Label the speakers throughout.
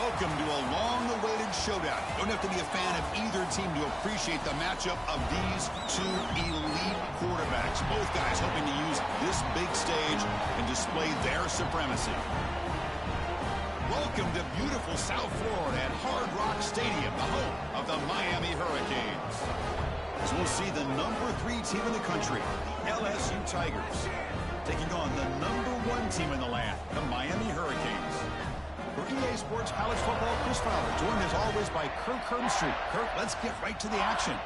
Speaker 1: Welcome to a long-awaited showdown. You don't have to be a fan of either team to appreciate the matchup of these two elite quarterbacks. Both guys hoping to use this big stage and display their supremacy. Welcome to beautiful South Florida at Hard Rock Stadium, the home of the Miami Hurricanes. As we'll see the #3 team in the country, the LSU Tigers, taking on the #1 team in the land, the Miami Hurricanes. For EA Sports College Football, Chris Fowler, joined as always by Kirk Hermstreet. Kirk, let's get right to the action.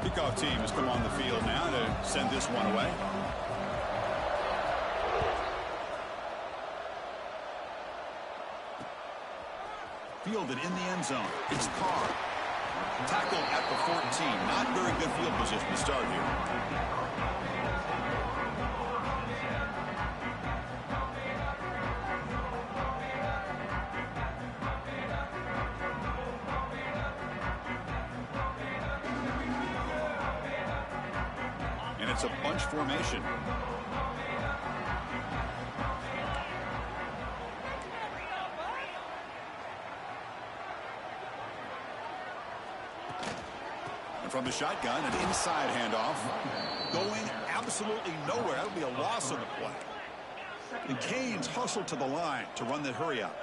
Speaker 1: Kickoff team has come on the field now to send this one away. Fielded in the end zone. It's Carr. Tackled at the 14. Not very good field position to start here. And it's a bunch formation. From the shotgun, an inside handoff. Going absolutely nowhere. That would be a loss on the play. And Canes hustled to the line to run the hurry up.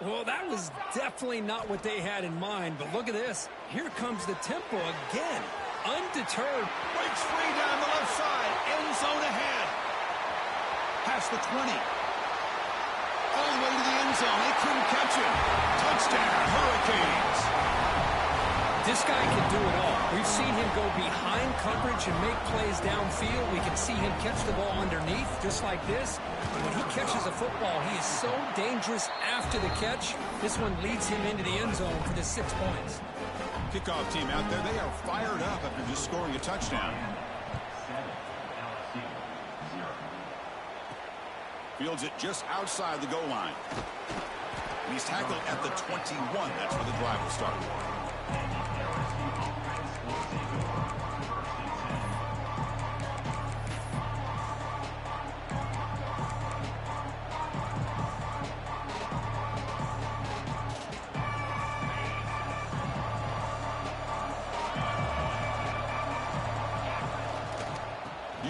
Speaker 2: Well, that was definitely not what they had in mind. But look at this. Here comes the tempo again. Undeterred.
Speaker 1: Breaks free down the left side. End zone ahead. Past the 20. All the way to the end zone. They couldn't catch him. Touchdown, Hurricanes.
Speaker 2: This guy can do it all. We've seen him go behind coverage and make plays downfield. We can see him catch the ball underneath, just like this. And when he catches a football, he is so dangerous after the catch. This one leads him into the end zone for the 6 points.
Speaker 1: Kickoff team out there, they are fired up after just scoring a touchdown. Fields it just outside the goal line. And he's tackled at the 21. That's where the drive will start.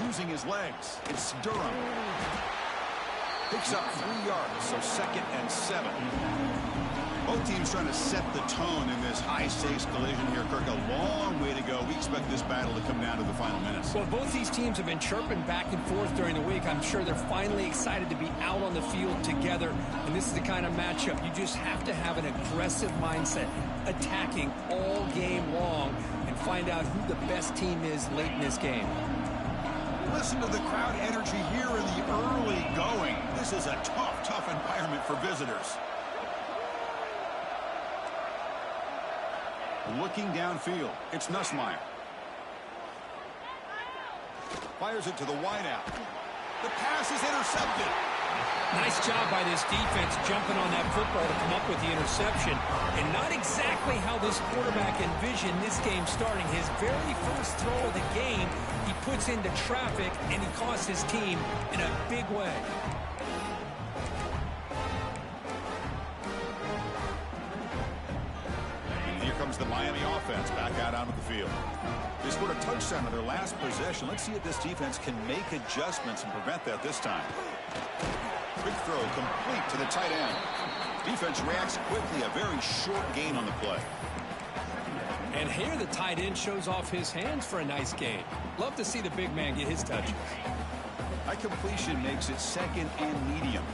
Speaker 1: Using his legs, it's Durham. Picks up 3 yards, so 2nd and 7. Both teams trying to set the tone in this high-stakes collision here, Kirk. A long way to go. We expect this battle to come down to the final minutes.
Speaker 2: Well, both these teams have been chirping back and forth during the week. I'm sure they're finally excited to be out on the field together. And this is the kind of matchup you just have to have an aggressive mindset, attacking all game long, and find out who the best team is late in this game.
Speaker 1: Listen to the crowd energy here in the early going. This is a tough environment for visitors. Looking downfield, it's Nussmeier. Fires it to the wideout. The pass is intercepted.
Speaker 2: Nice job by this defense jumping on that football to come up with the interception. And not exactly how this quarterback envisioned this game starting. His very first throw of the game, he puts into traffic, and he costs his team in a big way.
Speaker 1: And here comes the Miami offense back out onto the field. They scored a touchdown on their last possession. Let's see if this defense can make adjustments and prevent that this time. Quick throw complete to the tight end. Defense reacts quickly. A very short gain on the play.
Speaker 2: And here the tight end shows off his hands for a nice gain. Love to see the big man get his touches.
Speaker 1: That completion makes it 2nd and medium.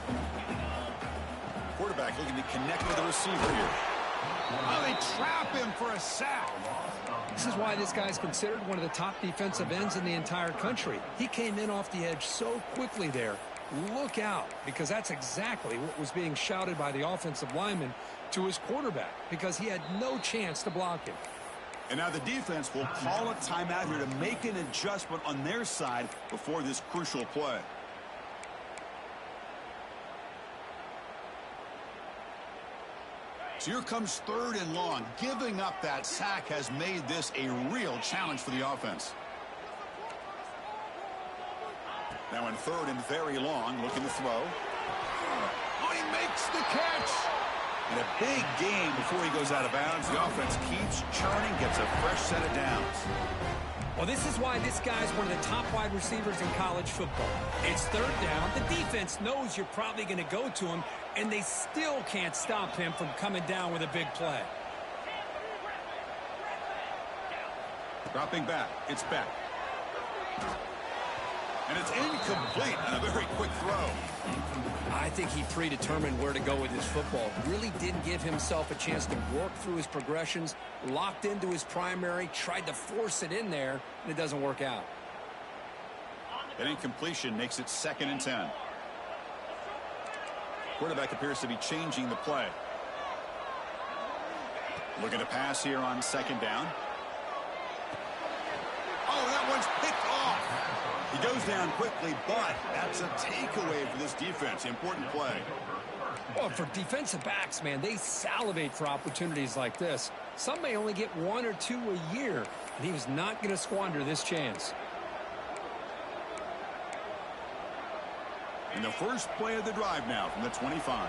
Speaker 1: Quarterback looking to connect with the receiver here. Oh, they trap him for a sack.
Speaker 2: This is why this guy's considered one of the top defensive ends in the entire country. He came in off the edge so quickly there. Look out, because that's exactly what was being shouted by the offensive lineman to his quarterback, because he had no chance to block him.
Speaker 1: And now the defense will call a timeout here to make an adjustment on their side before this crucial play. So here comes 3rd and long. Giving up that sack has made this a real challenge for the offense. Now in 3rd and very long, looking to throw. Oh, he makes the catch. And a big gain before he goes out of bounds. The offense keeps churning, gets a fresh set of downs.
Speaker 2: Well, this is why this guy's one of the top wide receivers in college football. It's 3rd down. The defense knows you're probably going to go to him, and they still can't stop him from coming down with a big play.
Speaker 1: Dropping back. It's Beck. And it's incomplete on a very quick throw.
Speaker 2: I think he predetermined where to go with his football. Really didn't give himself a chance to work through his progressions, locked into his primary, tried to force it in there, and it doesn't work out.
Speaker 1: That incompletion makes it 2nd and 10. Quarterback appears to be changing the play. Looking to pass here on 2nd down. Oh, that one's picked off. He goes down quickly, but that's a takeaway for this defense. Important play.
Speaker 2: Well, for defensive backs, man, they salivate for opportunities like this. Some may only get 1 or 2 a year, and he was not going to squander this chance.
Speaker 1: And the first play of the drive now from the 25.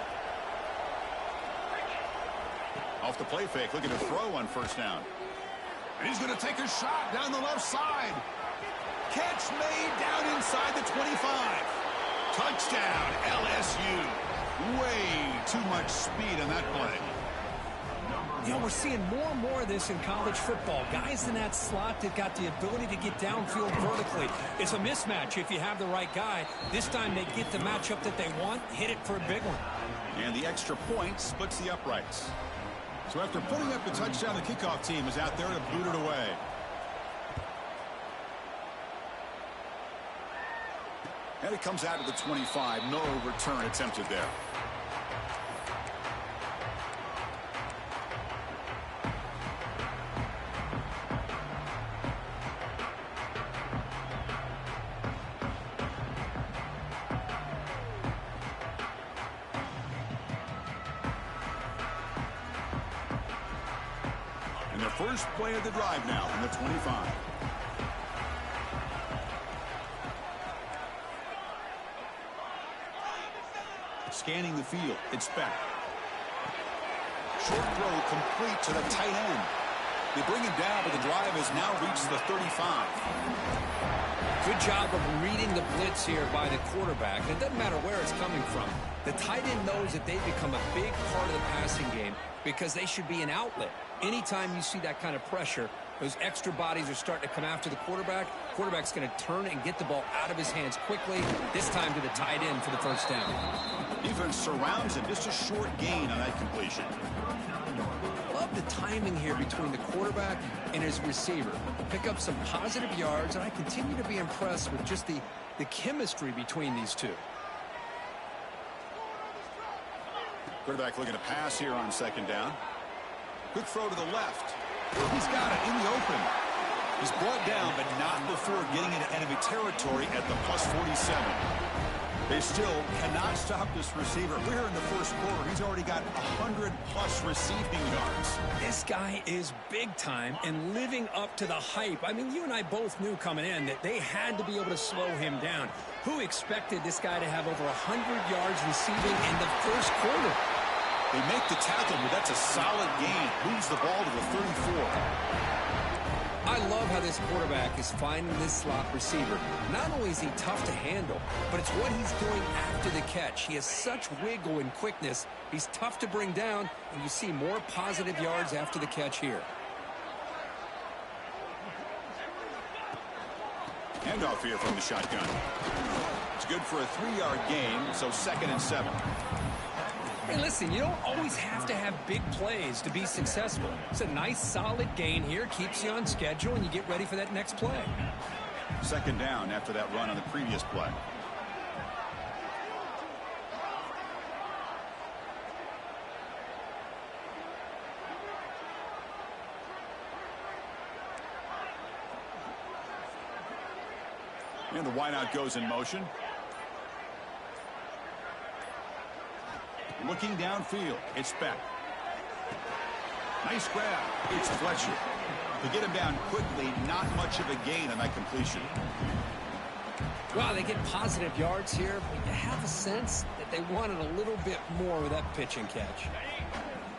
Speaker 1: Off the play fake, looking to throw on 1st down. And he's going to take a shot down the left side. Catch made down inside the 25. Touchdown, LSU. Way too much speed on that play.
Speaker 2: You know, we're seeing more and more of this in college football. Guys in that slot that got the ability to get downfield vertically. It's a mismatch if you have the right guy. This time they get the matchup that they want, hit it for a big one.
Speaker 1: And the extra point splits the uprights. So after putting up the touchdown, the kickoff team is out there to boot it away. And it comes out to the 25. No return attempted there. And the first play of the drive now from the 25. Scanning the field. It's Beck. Short throw complete to the tight end. They bring him down, but the drive has now reached the 35.
Speaker 2: Good job of reading the blitz here by the quarterback. It doesn't matter where it's coming from. The tight end knows that they become a big part of the passing game because they should be an outlet. Anytime you see that kind of pressure, those extra bodies are starting to come after the quarterback. Quarterback's going to turn and get the ball out of his hands quickly, this time to the tight end for the 1st down.
Speaker 1: Defense surrounds him. Just a short gain on that completion.
Speaker 2: Love the timing here between the quarterback and his receiver. Pick up some positive yards, and I continue to be impressed with just the chemistry between these two.
Speaker 1: Quarterback looking to pass here on 2nd down. Good throw to the left. He's got it in the open. He's brought down, but not before getting into enemy territory at the plus 47. They still cannot stop this receiver. We're in the 1st quarter. He's already got 100-plus receiving yards.
Speaker 2: This guy is big time and living up to the hype. I mean, you and I both knew coming in that they had to be able to slow him down. Who expected this guy to have over 100 yards receiving in the 1st quarter?
Speaker 1: They make the tackle, but that's a solid gain. Moves the ball to the 34.
Speaker 2: I love how this quarterback is finding this slot receiver. Not only is he tough to handle, but it's what he's doing after the catch. He has such wiggle and quickness. He's tough to bring down, and you see more positive yards after the catch here.
Speaker 1: Handoff here from the shotgun. It's good for a 3-yard gain, so 2nd and 7.
Speaker 2: Hey, listen, you don't always have to have big plays to be successful. It's a nice, solid gain here. Keeps you on schedule, and you get ready for that next play.
Speaker 1: 2nd down after that run on the previous play. And the wideout goes in motion. Looking downfield, it's Beck. Nice grab. It's Fletcher. To get him down quickly, not much of a gain on that completion.
Speaker 2: Well, they get positive yards here, but you have a sense that they wanted a little bit more with that pitch and catch.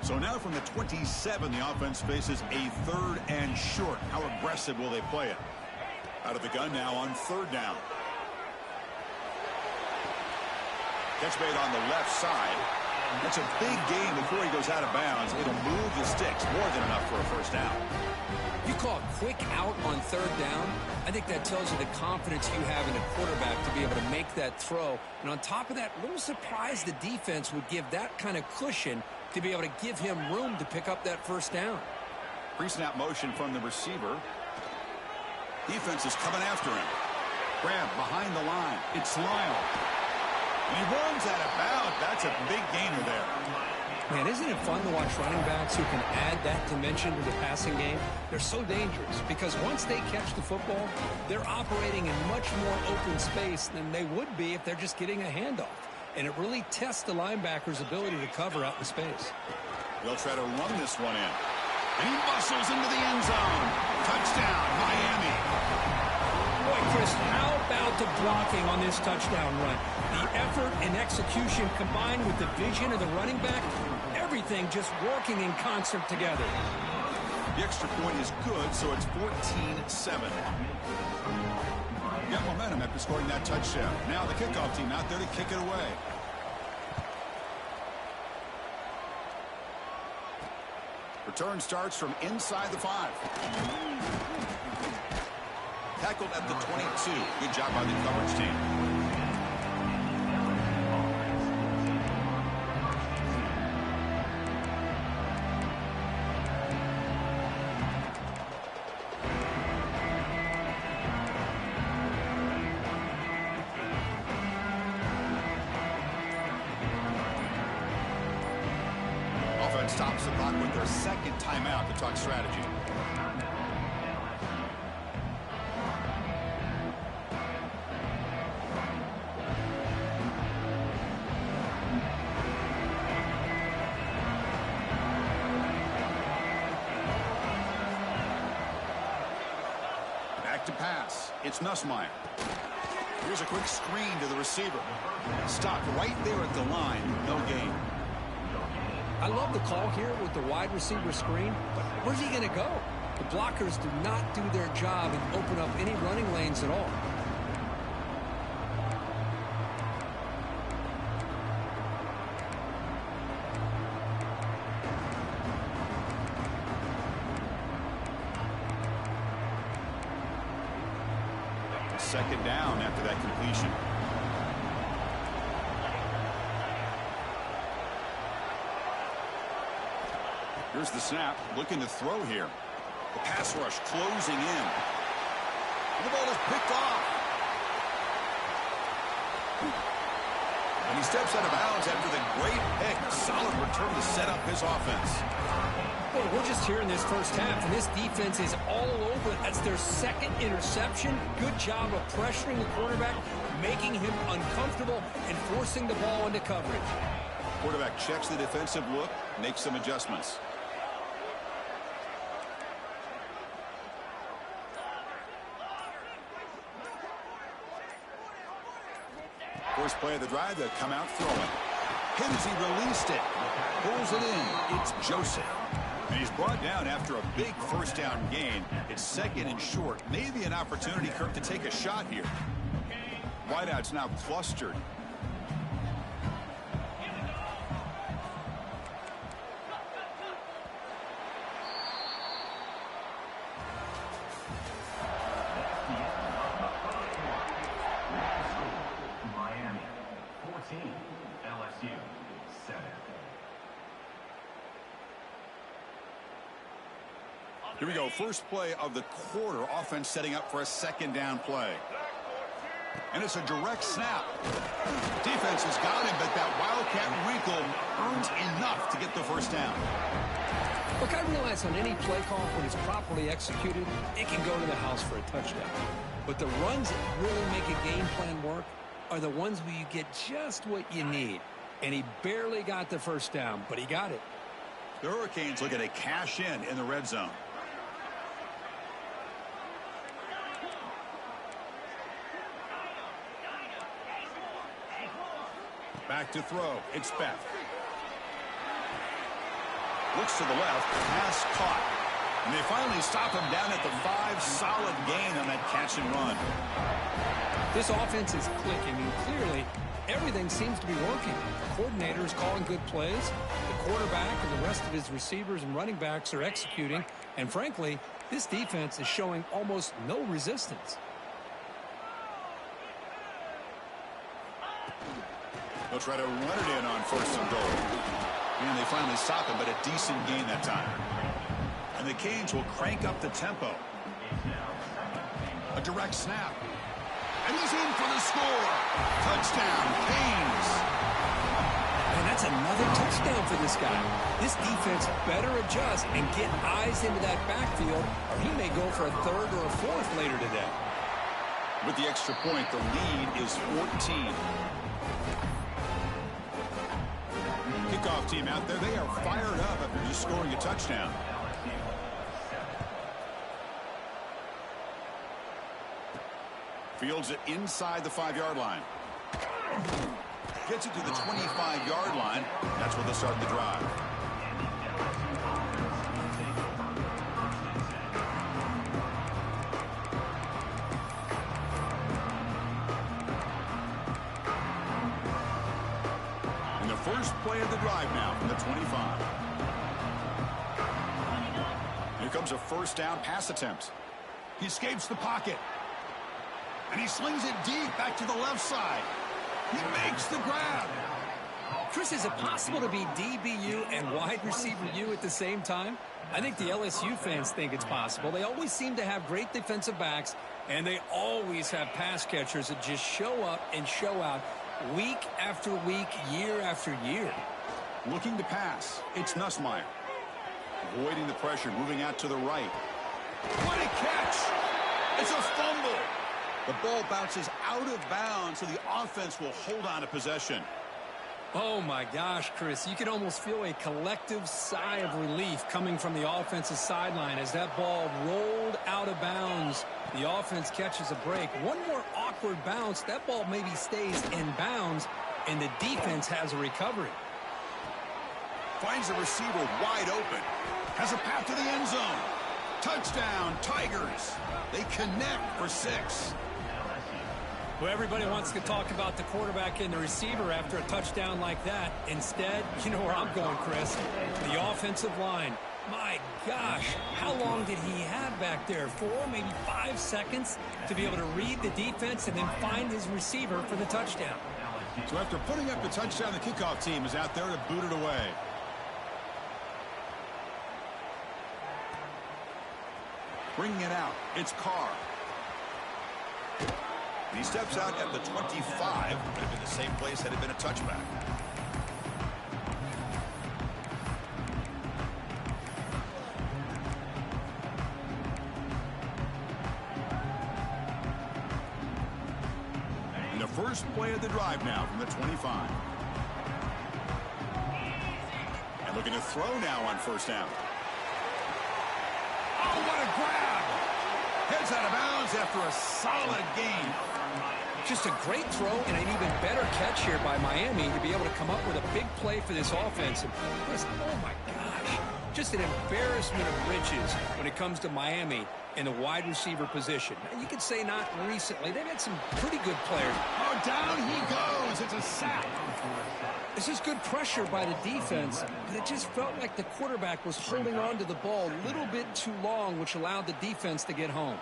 Speaker 1: So now from the 27, the offense faces a 3rd and short. How aggressive will they play it? Out of the gun now on 3rd down. Catch made on the left side. That's a big gain before he goes out of bounds. It'll move the sticks more than enough for a first down.
Speaker 2: You call a quick out on 3rd down, I think that tells you the confidence you have in a quarterback to be able to make that throw. And on top of that, a little surprised the defense would give that kind of cushion to be able to give him room to pick up that first down.
Speaker 1: Pre-snap motion from the receiver. Defense is coming after him. Grab behind the line. It's Lyle. And he runs out of bounds. That's a big gainer there.
Speaker 2: Man, isn't it fun to watch running backs who can add that dimension to the passing game? They're so dangerous because once they catch the football, they're operating in much more open space than they would be if they're just getting a handoff. And it really tests the linebacker's ability to cover out in space.
Speaker 1: They'll try to run this one in. And he muscles into the end zone. Touchdown, Miami.
Speaker 2: Boy, Chris, how about the blocking on this touchdown run? The effort and execution combined with the vision of the running back, everything just working in concert together.
Speaker 1: The extra point is good, so it's 14-7. Got momentum after scoring that touchdown. Now the kickoff team out there to kick it away. Return starts from inside the 5. Tackled at the 22. Good job by the coverage team. Offense stops the clock with their 2nd timeout to talk strategy. Back to pass. It's Nussmeier. Here's a quick screen to the receiver. Stopped right there at the line. No gain.
Speaker 2: I love the call here with the wide receiver screen, but where's he going to go? The blockers do not do their job and open up any running lanes at all.
Speaker 1: Second down after that completion. Here's the snap, looking to throw here. The pass rush closing in. And the ball is picked off. And he steps out of bounds after the great pick. A solid return to set up his offense.
Speaker 2: Well, we're just here in this first half, and this defense is all over it. That's their 2nd interception. Good job of pressuring the quarterback, making him uncomfortable, and forcing the ball into coverage.
Speaker 1: Quarterback checks the defensive look, makes some adjustments. First play of the drive, they'll come out throwing. Hensey released it. Pulls it in. It's Joseph. And he's brought down after a big first down gain. It's 2nd and short. Maybe an opportunity, Kirk, to take a shot here. Wideout's now clustered.
Speaker 3: Miami 14, LSU 7.
Speaker 1: Here we go. First play of the quarter. Offense setting up for a 2nd down play. And it's a direct snap. Defense has got him, but that Wildcat wrinkle earns enough to get the first down.
Speaker 2: Look, I realize on any play call, when it's properly executed, it can go to the house for a touchdown. But the runs that really make a game plan work are the ones where you get just what you need. And he barely got the first down, but he got it.
Speaker 1: The Hurricanes looking to cash in the red zone. Back to throw. It's Beth. Looks to the left. Pass caught. And they finally stop him down at the 5. Solid gain on that catch and run.
Speaker 2: This offense is clicking, and clearly everything seems to be working. The coordinator is calling good plays. The quarterback and the rest of his receivers and running backs are executing. And frankly, this defense is showing almost no resistance.
Speaker 1: They'll try to run it in on 1st and goal. And they finally stop him, but a decent gain that time. And the Canes will crank up the tempo. A direct snap. And he's in for the score. Touchdown, Canes.
Speaker 2: And that's another touchdown for this guy. This defense better adjust and get eyes into that backfield, or he may go for a 3rd or a 4th later today.
Speaker 1: With the extra point, the lead is 14. Kickoff team out there, they are fired up after just scoring a touchdown. Fields it inside the 5-yard line. Gets it to the 25-yard line. That's where they'll start the drive. And the first play of the drive now from the 25. Here comes a 1st down pass attempt. He escapes the pocket. And he slings it deep back to the left side. He makes the grab.
Speaker 2: Chris, is it possible to be DBU and wide receiver U at the same time? I think the LSU fans think it's possible. They always seem to have great defensive backs, and they always have pass catchers that just show up and show out week after week, year after year.
Speaker 1: Looking to pass. It's Nussmeier. Avoiding the pressure, moving out to the right. What a catch! It's a fumble. The ball bounces out of bounds, so the offense will hold on to possession.
Speaker 2: Oh, my gosh, Chris. You can almost feel a collective sigh of relief coming from the offensive sideline as that ball rolled out of bounds. The offense catches a break. One more awkward bounce. That ball maybe stays in bounds, and the defense has a recovery.
Speaker 1: Finds the receiver wide open. Has a path to the end zone. Touchdown, Tigers. They connect for 6.
Speaker 2: Well, everybody wants to talk about the quarterback and the receiver after a touchdown like that. Instead, you know where I'm going, Chris. The offensive line. My gosh, how long did he have back there? 4, maybe 5 seconds to be able to read the defense and then find his receiver for the touchdown.
Speaker 1: So after putting up the touchdown, the kickoff team is out there to boot it away. Bringing it out, it's Carr. He steps out at the 25. Would have been the same place had it been a touchback. And the first play of the drive now from the 25. And looking to throw now on 1st down. Oh, what a grab! Heads out of bounds after a solid gain.
Speaker 2: Just a great throw and an even better catch here by Miami to be able to come up with a big play for this offense. And Chris, oh my gosh, just an embarrassment of riches when it comes to Miami in the wide receiver position. And you could say not recently. They've had some pretty good players.
Speaker 1: Oh, down he goes. It's a sack.
Speaker 2: This is good pressure by the defense, but it just felt like the quarterback was holding on to the ball a little bit too long, which allowed the defense to get home.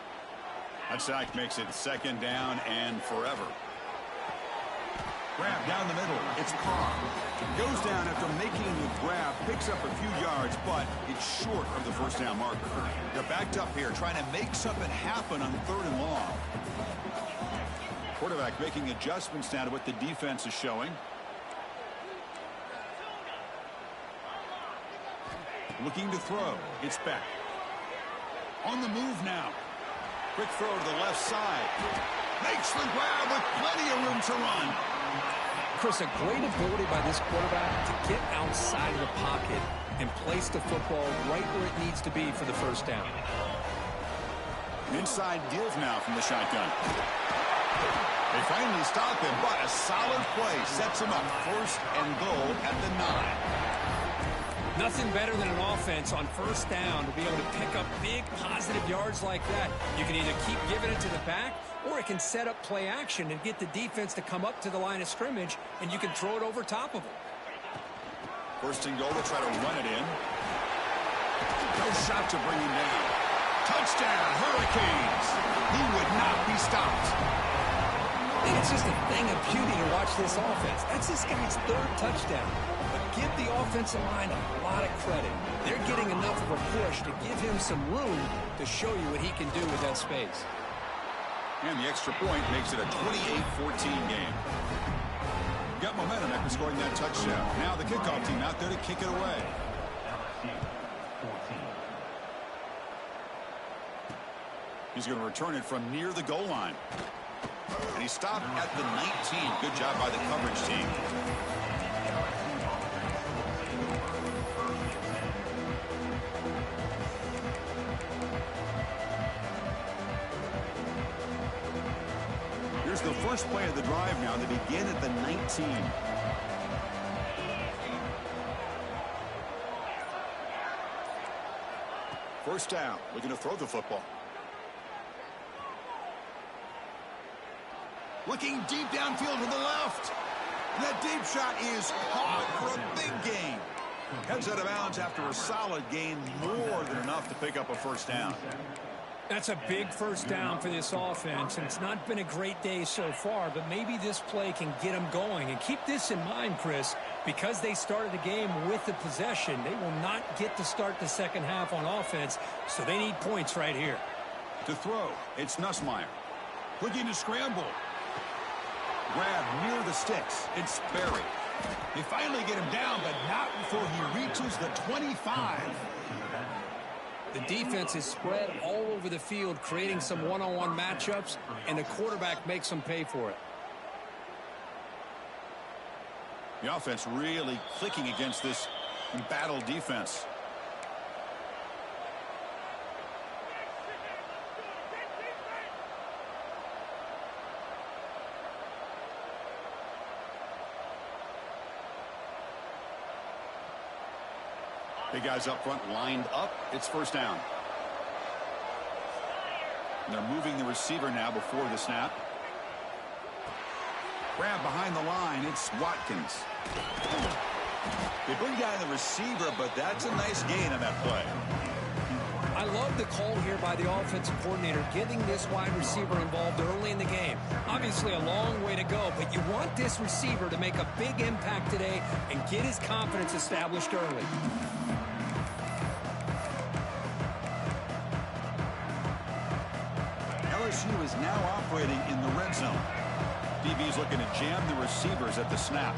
Speaker 1: That sack makes it 2nd down and forever. Grab down the middle. It's Carr. Goes down after making the grab, picks up a few yards, but it's short of the 1st down marker. They're backed up here, trying to make something happen on 3rd and long. Quarterback making adjustments now to what the defense is showing. Looking to throw. It's Beck. On the move now. Quick throw to the left side. Makes the grab with plenty of room to run.
Speaker 2: Chris, a great ability by this quarterback to get outside of the pocket and place the football right where it needs to be for the first down.
Speaker 1: Inside deals now from the shotgun. They finally stop him, but a solid play sets him up. First and goal at the 9.
Speaker 2: Nothing better than an offense on first down to be able to pick up big positive yards like that. You can either keep giving it to the back, or it can set up play action and get the defense to come up to the line of scrimmage, and you can throw it over top of them.
Speaker 1: First and goal, they'll try to run it in. No shot to bring him down. Touchdown, Hurricanes. He would not be stopped.
Speaker 2: And it's just a thing of beauty to watch this offense. That's this guy's 3rd touchdown. But give the offensive line a lot of credit. They're getting enough of a push to give him some room to show you what he can do with that space.
Speaker 1: And the extra point makes it a 28-14 game. Got momentum after scoring that touchdown. Now the kickoff team out there to kick it away. He's going to return it from near the goal line. And he stopped at the 19. Good job by the coverage team. Here's the first play of the drive now. They begin at the 19. First down. Looking to throw the football. Looking deep downfield to the left. And that deep shot is caught for a big gain. Heads out of bounds after a solid gain, more than enough to pick up a first down.
Speaker 2: That's a big first down for this offense, and it's not been a great day so far, but maybe this play can get them going. And keep this in mind, Chris, because they started the game with the possession, they will not get to start the second half on offense, so they need points right here.
Speaker 1: To throw, it's Nussmeier. Looking to scramble. Grab near the sticks. It's Berry. They finally get him down, but not before he reaches the 25.
Speaker 2: The defense is spread all over the field, creating some one-on-one matchups, and the quarterback makes them pay for it.
Speaker 1: The offense really clicking against this embattled defense. Big guys up front lined up. It's first down. And they're moving the receiver now before the snap. Grab behind the line. It's Watkins. They bring down the receiver, but that's a nice gain on that play.
Speaker 2: I love the call here by the offensive coordinator, getting this wide receiver involved early in the game. Obviously a long way to go, but you want this receiver to make a big impact today and get his confidence established early.
Speaker 1: LSU is now operating in the red zone. DB's looking to jam the receivers at the snap.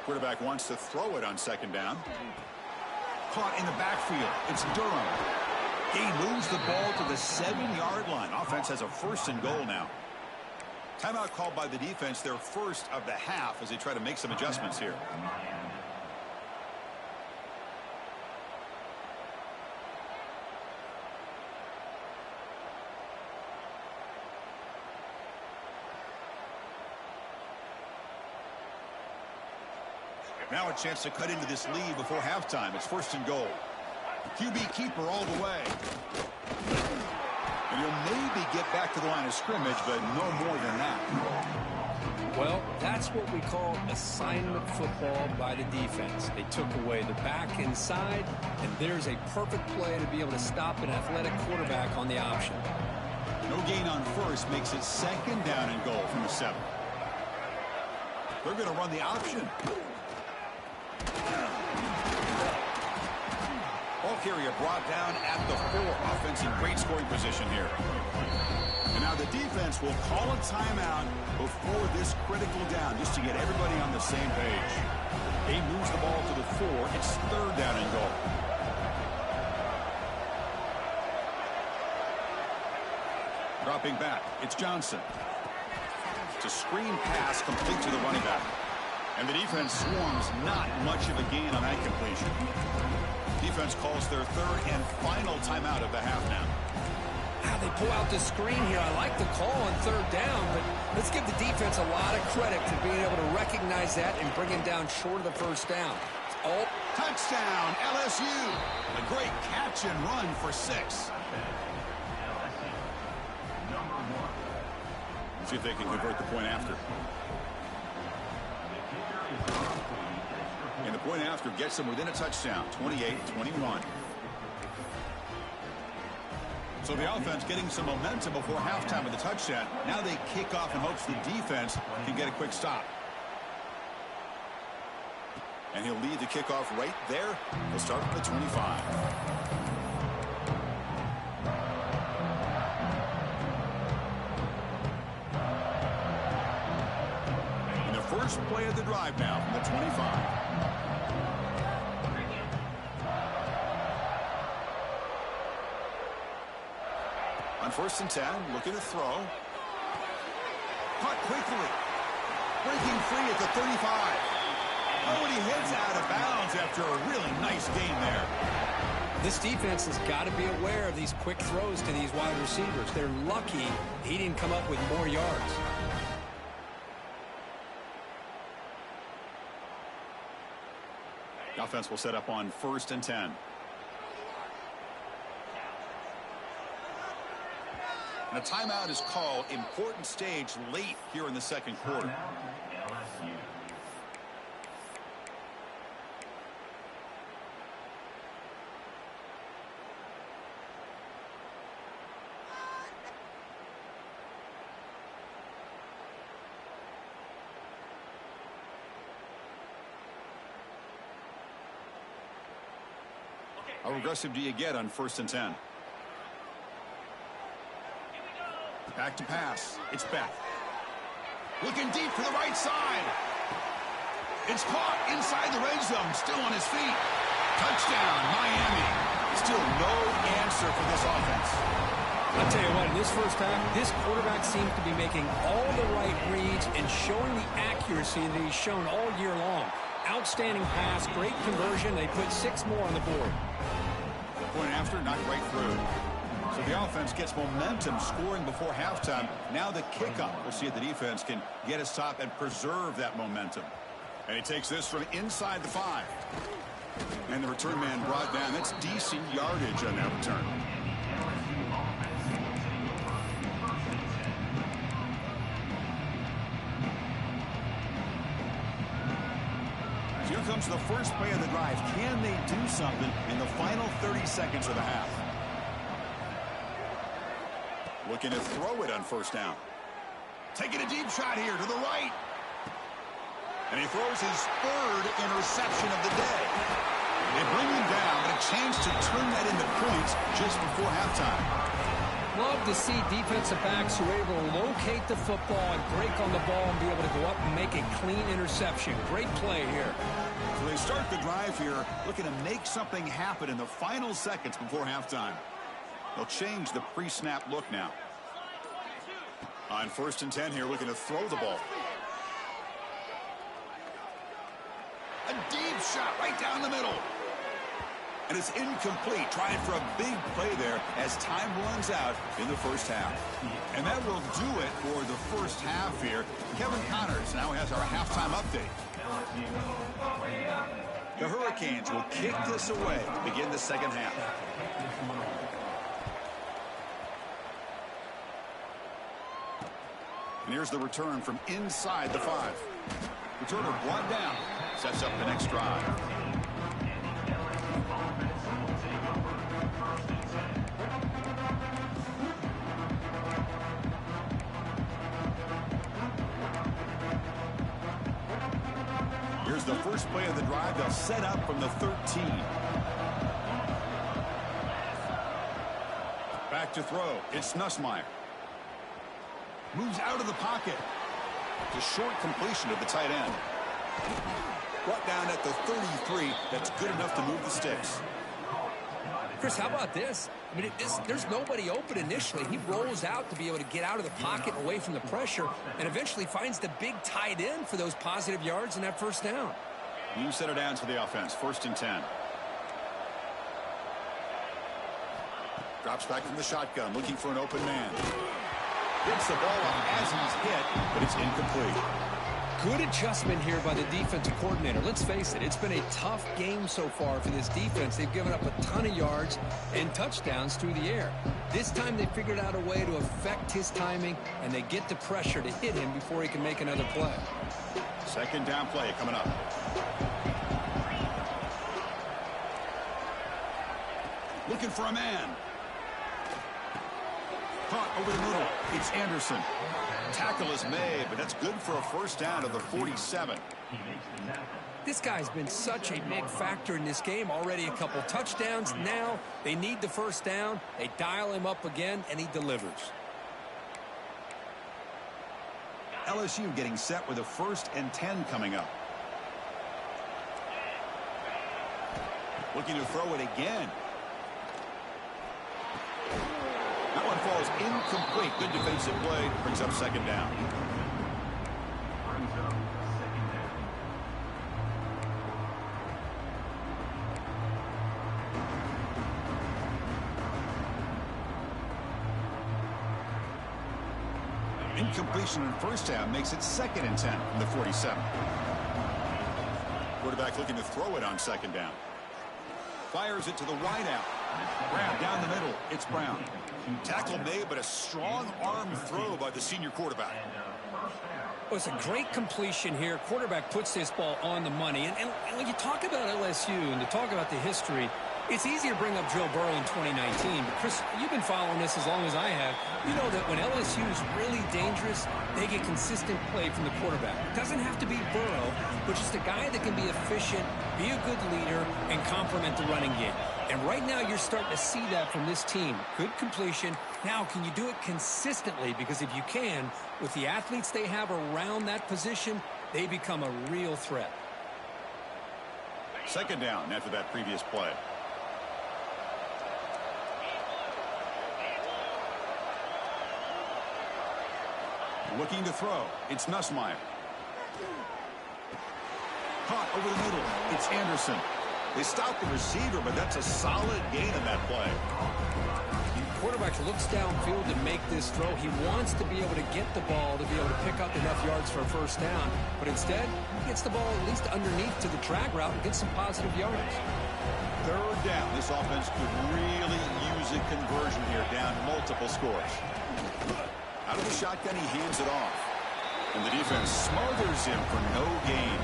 Speaker 1: Quarterback wants to throw it on second down. Caught in the backfield. It's Durham. He moves the ball to the 7-yard line. Offense has a first and goal now. Timeout called by the defense, their first of the half, as they try to make some adjustments here. Now a chance to cut into this lead before halftime. It's first and goal. QB keeper all the way. And he'll maybe get back to the line of scrimmage, but no more than that.
Speaker 2: Well, that's what we call assignment football by the defense. They took away the back inside, and there's a perfect play to be able to stop an athletic quarterback on the option.
Speaker 1: No gain on first makes it second down and goal from the 7. They're going to run the option. Ball carrier brought down at the 4. Offense in great scoring position here. And now the defense will call a timeout before this critical down, just to get everybody on the same page. He moves the ball to the 4. It's 3rd down and goal. Dropping back, it's Johnson. It's a screen pass complete to the running back. And the defense swarms, not much of a gain on that completion. Defense calls their 3rd and final timeout of the half now.
Speaker 2: They pull out the screen here. I like the call on 3rd down, but let's give the defense a lot of credit for being able to recognize that and bring him down short of the 1st down. Oh,
Speaker 1: touchdown, LSU. A great catch and run for 6. Let's see if they can convert the point after. And the point after gets them within a touchdown, 28-21. So the offense getting some momentum before halftime with the touchdown. Now they kick off in hopes the defense can get a quick stop. And he'll lead the kickoff right there. He'll start from the 25. And the first play of the drive now from the 25. On 1st and 10, looking to throw. Caught quickly. Breaking free at the 35. Oh, and he heads out of bounds after a really nice game there.
Speaker 2: This defense has got to be aware of these quick throws to these wide receivers. They're lucky he didn't come up with more yards.
Speaker 1: The offense will set up on 1st and 10. And a timeout is called. Important stage late here in the 2nd quarter. How aggressive do you get on 1st and 10? Back to pass. It's Beck. Looking deep to the right side. It's caught inside the red zone. Still on his feet. Touchdown, Miami. Still no answer for this offense.
Speaker 2: I'll tell you what, in this 1st half, this quarterback seems to be making all the right reads and showing the accuracy that he's shown all year long. Outstanding pass, great conversion. They put 6 more on the board.
Speaker 1: Point after, knocked right through. So the offense gets momentum scoring before halftime. Now the kickoff. We'll see if the defense can get a stop and preserve that momentum. And he takes this from inside the 5. And the return man brought down. That's decent yardage on that return. So here comes the first play of the drive. Can they do something in the final 30 seconds of the half? Looking to throw it on 1st down. Taking a deep shot here to the right. And he throws his 3rd interception of the day. They bring him down, but a chance to turn that into points just before halftime.
Speaker 2: Love to see defensive backs who are able to locate the football and break on the ball and be able to go up and make a clean interception. Great play here.
Speaker 1: So they start the drive here, looking to make something happen in the final seconds before halftime. They'll change the pre-snap look now. On 1st and 10 here, looking to throw the ball. A deep shot right down the middle. And it's incomplete, trying for a big play there as time runs out in the 1st half. And that will do it for the 1st half here. Kevin Connors now has our halftime update. The Hurricanes will kick this away to begin the 2nd half. And here's the return from inside the 5. Returner brought down. Sets up the next drive. Here's the first play of the drive. They'll set up from the 13. Back to throw. It's Nussmeier. Moves out of the pocket. The short completion of the tight end. Brought down at the 33. That's good enough to move the sticks.
Speaker 2: Chris, how about this? I mean, there's nobody open initially. He rolls out to be able to get out of the pocket away from the pressure and eventually finds the big tight end for those positive yards and that first down.
Speaker 1: You set it down to the offense. 1st and 10. Drops back from the shotgun, looking for an open man. Gets the ball up as he's hit, but it's incomplete.
Speaker 2: Good adjustment here by the defensive coordinator. Let's face it, it's been a tough game so far for this defense. They've given up a ton of yards and touchdowns through the air. This time they figured out a way to affect his timing, and they get the pressure to hit him before he can make another play.
Speaker 1: 2nd down play coming up. Looking for a man. Caught over the middle. It's Anderson. Tackle is made, but that's good for a first down of the 47.
Speaker 2: This guy's been such a big factor in this game. Already a couple touchdowns. Now they need the first down. They dial him up again, and he delivers.
Speaker 1: LSU getting set with a 1st and 10 coming up. Looking to throw it again. That one falls incomplete. Good defensive play. Brings up 2nd down. Incompletion in first down makes it 2nd and 10 from the 47. Quarterback looking to throw it on 2nd down. Fires it to the wide out. Brown down the middle. It's Brown. Tackle made, but a strong arm throw by the senior quarterback.
Speaker 2: Well, it's a great completion here. Quarterback puts this ball on the money. And when you talk about LSU and to talk about the history, it's easy to bring up Joe Burrow in 2019. But, Chris, you've been following this as long as I have. You know that when LSU is really dangerous, they get consistent play from the quarterback. It doesn't have to be Burrow, but just a guy that can be efficient, be a good leader, and complement the running game. And right now you're starting to see that from this team. Good completion. Now, can you do it consistently? Because if you can, with the athletes they have around that position, they become a real threat.
Speaker 1: 2nd down after that previous play. Looking to throw. It's Nussmeier. Caught over the middle. It's Anderson. They stop the receiver, but that's a solid gain in that play.
Speaker 2: The quarterback looks downfield to make this throw. He wants to be able to get the ball to be able to pick up enough yards for a first down. But instead, he gets the ball at least underneath to the drag route and gets some positive yards.
Speaker 1: 3rd down. This offense could really use a conversion here, down multiple scores. Out of the shotgun, he hands it off. And the defense smothers him for no gain.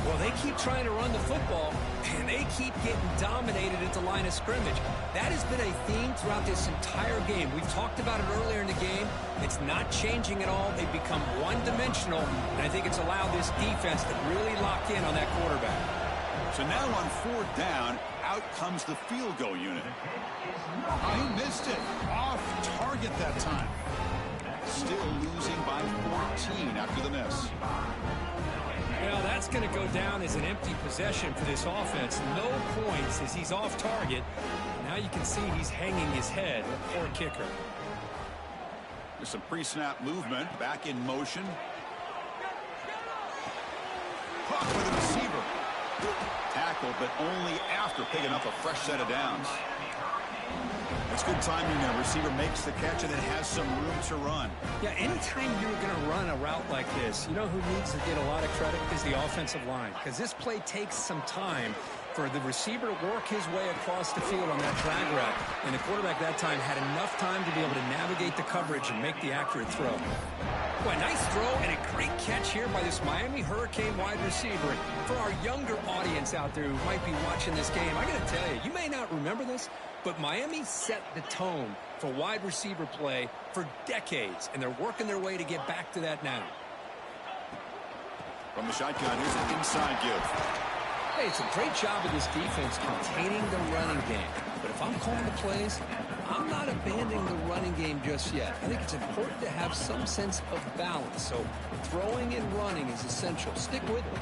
Speaker 2: Well, they keep trying to run the football, and they keep getting dominated at the line of scrimmage. That has been a theme throughout this entire game. We've talked about it earlier in the game. It's not changing at all. They've become one-dimensional, and I think it's allowed this defense to really lock in on that quarterback.
Speaker 1: So now on 4th down, out comes the field goal unit. He missed it. Off target that time. Still losing by 14 after the miss.
Speaker 2: Well, that's going to go down as an empty possession for this offense. No points as he's off target. Now you can see he's hanging his head. A poor kicker.
Speaker 1: There's some pre-snap movement. Back in motion. Caught by the receiver. Tackled, but only after picking up a fresh set of downs. That's good timing there. Receiver makes the catch and it has some room to run.
Speaker 2: Yeah, anytime you're going to run a route like this, you know who needs to get a lot of credit is the offensive line. Because this play takes some time for the receiver to work his way across the field on that drag route. And the quarterback that time had enough time to be able to navigate the coverage and make the accurate throw. Well, a nice throw and a great catch here by this Miami Hurricane wide receiver. For our younger audience out there who might be watching this game, I got to tell you, you may not remember this, but Miami set the tone for wide receiver play for decades, and they're working their way to get back to that now.
Speaker 1: From the shotgun, here's an inside give.
Speaker 2: Hey, it's a great job of this defense containing the running game. But if I'm calling the plays, I'm not abandoning the running game just yet. I think it's important to have some sense of balance. So throwing and running is essential. Stick with me.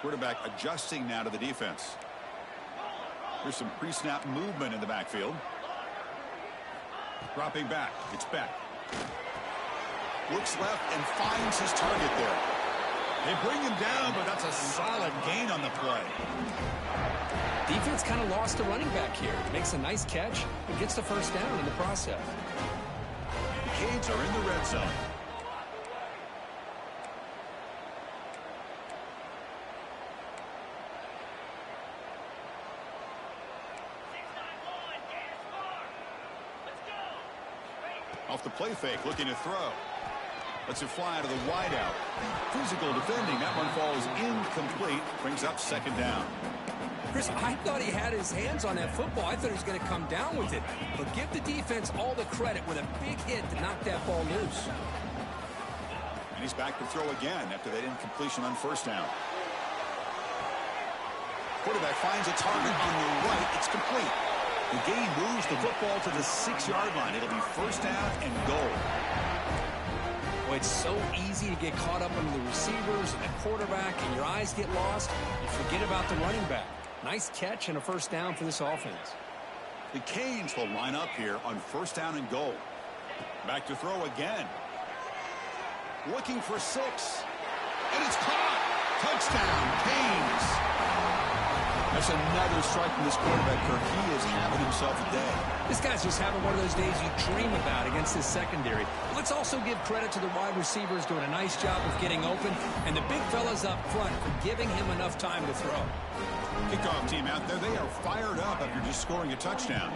Speaker 1: Quarterback adjusting now to the defense. There's some pre-snap movement in the backfield. Dropping back. It's back. Looks left and finds his target there. They bring him down, but that's a solid gain on the play.
Speaker 2: Defense kind of lost the running back here. Makes a nice catch, but gets the first down in the process.
Speaker 1: The Canes are in the red zone. Off the play fake, looking to throw. Lets it fly to the wideout. Physical defending. That one falls incomplete. Brings up second down.
Speaker 2: Chris, I thought he had his hands on that football. I thought he was going to come down with it. But give the defense all the credit with a big hit to knock that ball loose.
Speaker 1: And he's back to throw again after that incompletion on first down. Quarterback finds a target on the right. It's complete. The gain moves the football to the 6-yard line. It'll be first down and goal.
Speaker 2: Well, it's so easy to get caught up under the receivers and the quarterback, and your eyes get lost. You forget about the running back. Nice catch and a first down for this offense.
Speaker 1: The Canes will line up here on first down and goal. Back to throw again. Looking for 6. And it's caught. Touchdown, Canes. That's another strike from this quarterback, Kirk. He is having himself a day.
Speaker 2: This guy's just having one of those days you dream about against his secondary. Let's also give credit to the wide receivers doing a nice job of getting open, and the big fellas up front for giving him enough time to throw.
Speaker 1: Kickoff team out there, they are fired up after just scoring a touchdown.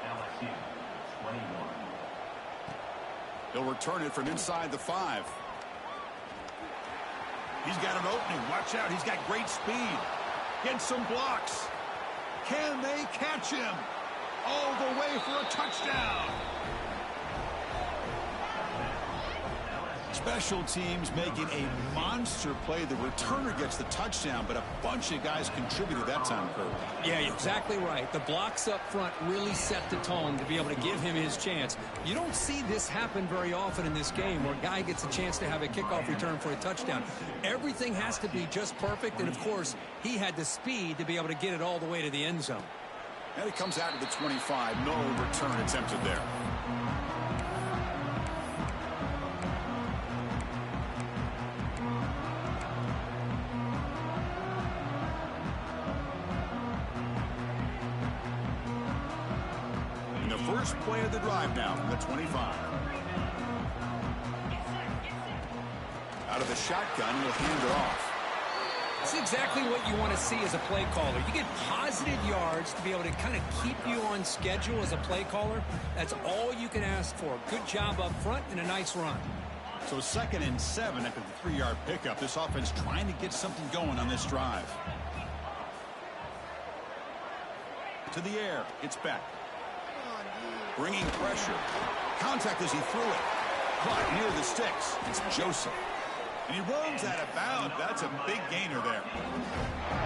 Speaker 3: LSU 21.
Speaker 1: He'll return it from inside the 5. He's got an opening. Watch out. He's got great speed. Gets some blocks. Can they catch him? All the way for a touchdown. Special teams making a monster play. The returner gets the touchdown, but a bunch of guys contributed that time, Kurt.
Speaker 2: Yeah, you're exactly right. The blocks up front really set the tone to be able to give him his chance. You don't see this happen very often in this game where a guy gets a chance to have a kickoff return for a touchdown. Everything has to be just perfect, and of course, he had the speed to be able to get it all the way to the end zone.
Speaker 1: And it comes out to the 25. No return attempted there. First play of the drive now from the 25. Out of the shotgun, he'll hand it off.
Speaker 2: That's exactly what you want to see as a play caller. You get positive yards to be able to kind of keep you on schedule as a play caller. That's all you can ask for. Good job up front and a nice run.
Speaker 1: So 2nd and 7 after the 3-yard pickup. This offense trying to get something going on this drive. To the air. It's back. Bringing pressure. Contact as he threw it. Caught near the sticks. It's Joseph. And he runs out of bounds. That's a big gainer there.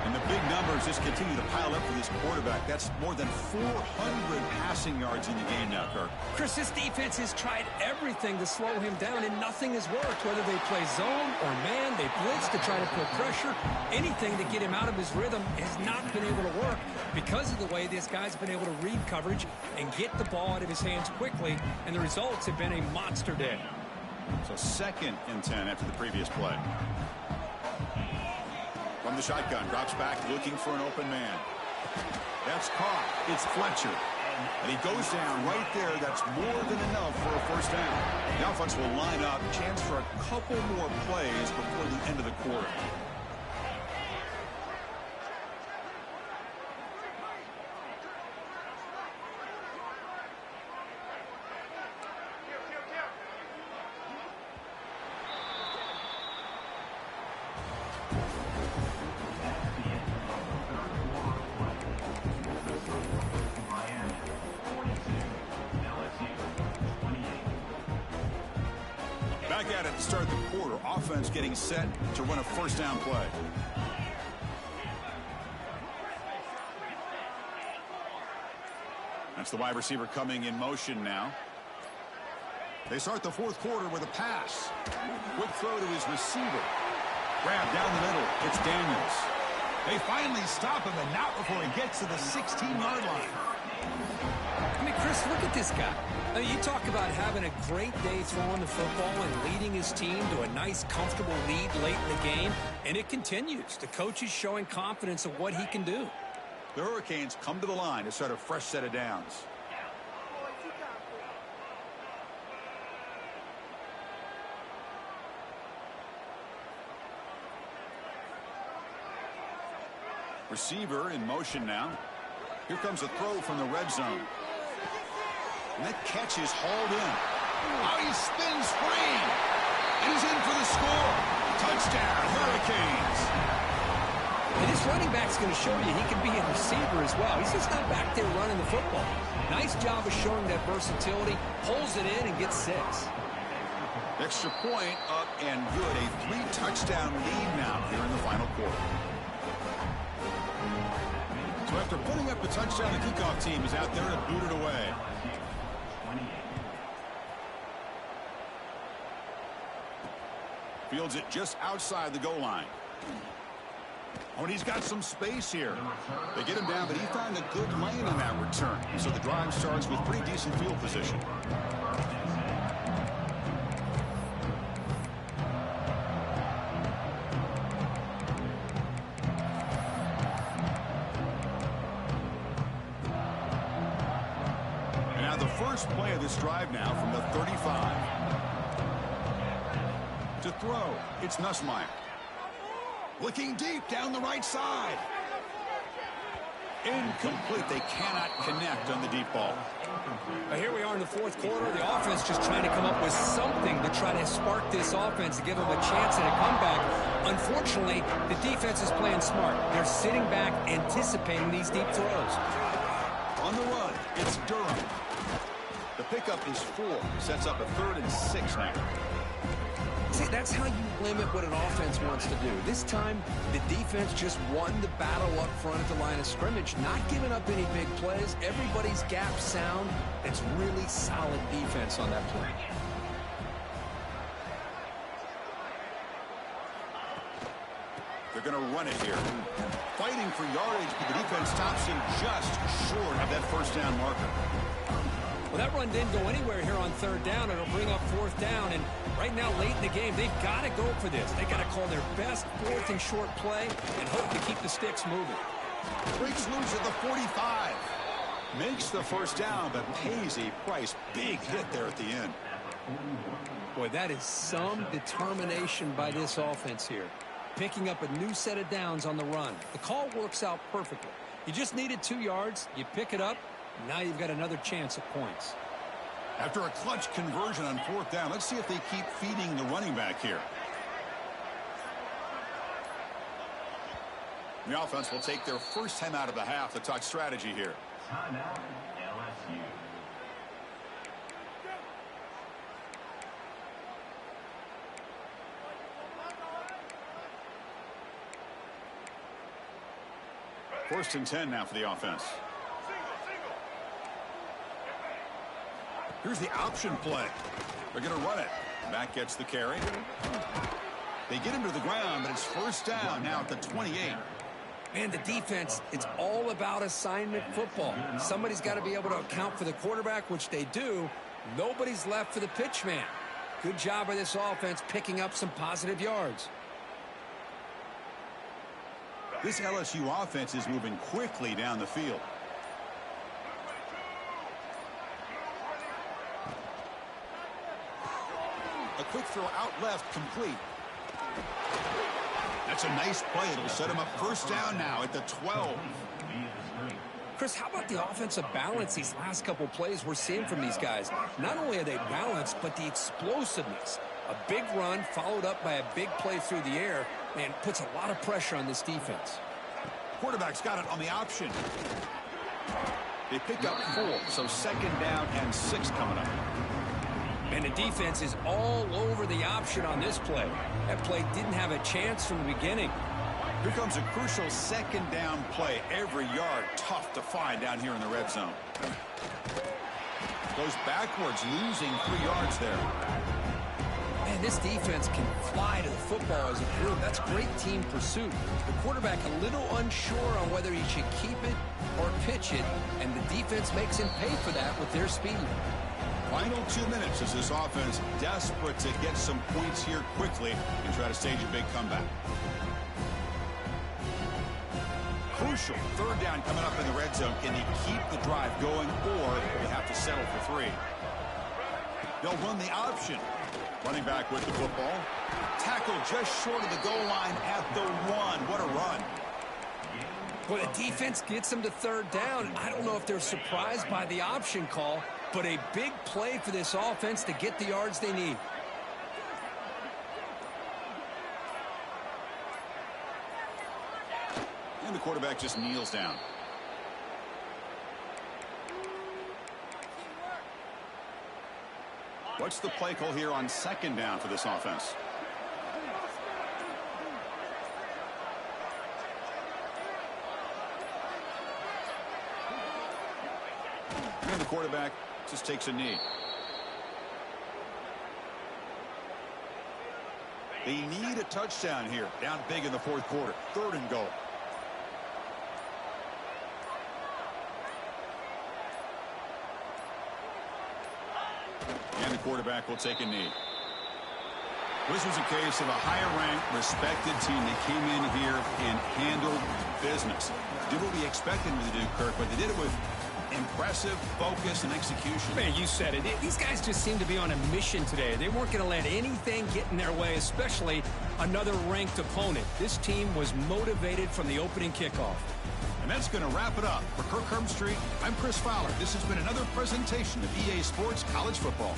Speaker 1: And the big numbers just continue to pile up for this quarterback. That's more than 400 passing yards in the game now, Kirk.
Speaker 2: Chris, this defense has tried everything to slow him down, and nothing has worked. Whether they play zone or man, they blitz to try to put pressure. Anything to get him out of his rhythm has not been able to work because of the way this guy's been able to read coverage and get the ball out of his hands quickly, and the results have been a monster day.
Speaker 1: So 2nd and 10 after the previous play. From the shotgun, drops back looking for an open man. That's caught. It's Fletcher. And he goes down right there. That's more than enough for a first down. The offense will line up. Chance for a couple more plays before the end of the quarter. Back at it to start the quarter. Offense getting set to run a first down play. Watch the wide receiver coming in motion now. They start the fourth quarter with a pass. Quick throw to his receiver. Grab down the middle. It's Daniels. They finally stop him, and not before he gets to the 16-yard line.
Speaker 2: I mean, Chris, look at this guy. I mean, you talk about having a great day throwing the football and leading his team to a nice, comfortable lead late in the game, and it continues. The coach is showing confidence of what he can do.
Speaker 1: The Hurricanes come to the line to start a fresh set of downs. Receiver in motion now. Here comes a throw from the red zone. And that catch is hauled in. Oh, he spins free. And he's in for the score. Touchdown, Hurricanes.
Speaker 2: And this running back's going to show you he can be a receiver as well. He's just not back there running the football. Nice job of showing that versatility. Pulls it in and gets 6.
Speaker 1: Extra point up and good. A 3-touchdown lead now here in the final quarter. So after putting up a touchdown, the kickoff team is out there to boot it away. Fields it just outside the goal line. Oh, and he's got some space here. They get him down, but he found a good lane in that return. So the drive starts with pretty decent field position. And now the first play of this drive now from the 35. To throw, it's Nussmeier. Looking deep down the right side. Incomplete. They cannot connect on the deep ball.
Speaker 2: Here we are in the fourth quarter. The offense just trying to come up with something to try to spark this offense to give them a chance at a comeback. Unfortunately, the defense is playing smart. They're sitting back, anticipating these deep throws.
Speaker 1: On the run, it's Durham. The pickup is 4. Sets up a 3rd and 6 now.
Speaker 2: See, that's how you limit what an offense wants to do. This time, the defense just won the battle up front at the line of scrimmage, not giving up any big plays. Everybody's gap sound. It's really solid defense on that play.
Speaker 1: They're going to run it here. Fighting for yardage, but the defense stops him just short of that first down marker.
Speaker 2: Well, that run didn't go anywhere here on 3rd down. It'll bring up 4th down. And right now, late in the game, they've got to go for this. They've got to call their best 4th and short play and hope to keep the sticks moving.
Speaker 1: Breaks loose at the 45. Makes the first down, but pays a price. Big hit there at the end.
Speaker 2: Boy, that is some determination by this offense here. Picking up a new set of downs on the run. The call works out perfectly. You just needed 2 yards. You pick it up. Now you've got another chance at points.
Speaker 1: After a clutch conversion on 4th down, let's see if they keep feeding the running back here. The offense will take their first time out of the half to talk strategy here.
Speaker 3: Timeout, LSU.
Speaker 1: First and 10 now for the offense. Here's the option play. They're going to run it. Back gets the carry. They get him to the ground, but it's first down now at the 28.
Speaker 2: And the defense, it's all about assignment football. Somebody's got to be able to account for the quarterback, which they do. Nobody's left for the pitch man. Good job by this offense picking up some positive yards.
Speaker 1: This LSU offense is moving quickly down the field. A quick throw out left, complete. That's a nice play. It'll set him up first down now at the 12.
Speaker 2: Chris, how about the offensive balance these last couple plays we're seeing from these guys? Not only are they balanced, but the explosiveness. A big run followed up by a big play through the air, and puts a lot of pressure on this defense.
Speaker 1: Quarterback's got it on the option. They pick up 4, so second down and 6 coming up.
Speaker 2: And the defense is all over the option on this play. That play didn't have a chance from the beginning.
Speaker 1: Here comes a crucial second down play. Every yard tough to find down here in the red zone. Goes backwards, losing 3 yards there.
Speaker 2: Man, this defense can fly to the football as a group. That's great team pursuit. The quarterback a little unsure on whether he should keep it or pitch it, and the defense makes him pay for that with their speed.
Speaker 1: Final 2 minutes as this offense desperate to get some points here quickly and try to stage a big comeback. Crucial third down coming up in the red zone. Can he keep the drive going, or they have to settle for 3? They'll run the option. Running back with the football. Tackle just short of the goal line at the 1. What a run.
Speaker 2: Well, the defense gets them to third down. I don't know if they're surprised by the option call, but a big play for this offense to get the yards they need.
Speaker 1: And the quarterback just kneels down. What's the play call here on second down for this offense? And the quarterback just takes a knee. They need a touchdown here. Down big in the fourth quarter. 3rd and goal. And the quarterback will take a knee. This was a case of a higher-ranked, respected team that came in here and handled business. Did what we expected them to do, Kirk, but they did it with impressive focus and execution.
Speaker 2: Man, you said it. These guys just seem to be on a mission today. They weren't going to let anything get in their way, especially another ranked opponent. This team was motivated from the opening kickoff.
Speaker 1: And that's going to wrap it up. For Kirk Herbstreit, I'm Chris Fowler. This has been another presentation of EA Sports College Football.